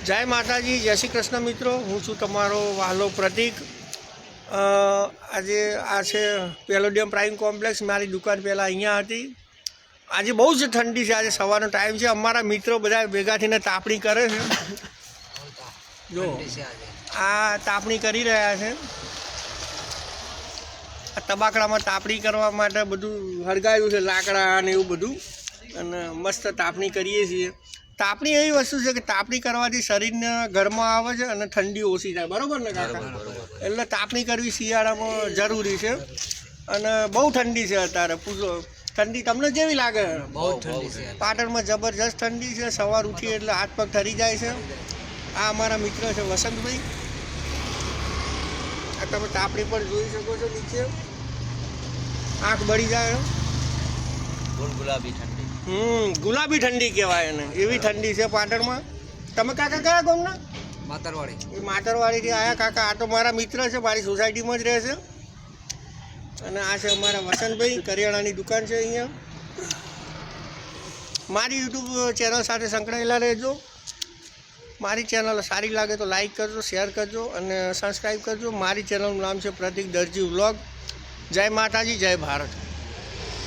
જય માતાજી, જય શ્રી કૃષ્ણ મિત્રો। હું છું તમારો વહાલો પ્રતિક। આજે આ છે પેલોડિયમ પ્રાઇમ કોમ્પ્લેક્સ। મારી દુકાન પહેલાં અહીંયા હતી। આજે બહુ જ ઠંડી છે। આજે સવારનો ટાઈમ છે। અમારા મિત્રો બધા ભેગા થઈને તાપણી કરે છે। જો આ તાપણી કરી રહ્યા છે। આ તબાકડામાં તાપણી કરવા માટે બધું હળગાવ્યું છે, લાકડા અને એવું બધું, અને મસ્ત તાપણી કરીએ છીએ। તાપણી એવી વસ્તુ છે કે તાપણી કરવાથી શરીરને ગરમા આવે છે અને ઠંડી ઓછી થાય, બરાબર ને કાકા? એટલે તાપણી કરવી શિયાળામાં જરૂરી છે। અને બહુ ઠંડી છે અત્યારે, પૂછો ઠંડી તમને કેવી લાગે? બહુ ઠંડી છે પાટણમાં જબરજસ્ત ઠંડી છે। સવાર ઉઠી એટલે હાથ પગ ઠરી જાય છે। આ અમારા મિત્ર છે વસંતભાઈ। આ તમે તાપણી પણ જોઈ શકો છો, નીચે આંખ બળી જાય। ગુલાબી ઠંડી, ગુલાબી ઠંડી કહેવાય એને, એવી ઠંડી છે પાટણમાં। તમે કાકા કયા ગામના? માતરવાડી। એ માતરવાડીથી આવ્યા કાકા। આ તો મારા મિત્ર છે, મારી સોસાયટીમાં જ રહે છે। અને આ છે અમારા વસંતભાઈ, કરિયાણાની દુકાન છે અહીંયા। મારી યુટ્યુબ ચેનલ સાથે સંકળાયેલા રહેજો। મારી ચેનલ સારી લાગે તો લાઈક કરજો, શેર કરજો અને સબસ્ક્રાઈબ કરજો। મારી ચેનલનું નામ છે પ્રતિક દરજી વ્લોગ। જય માતાજી, જય ભારત।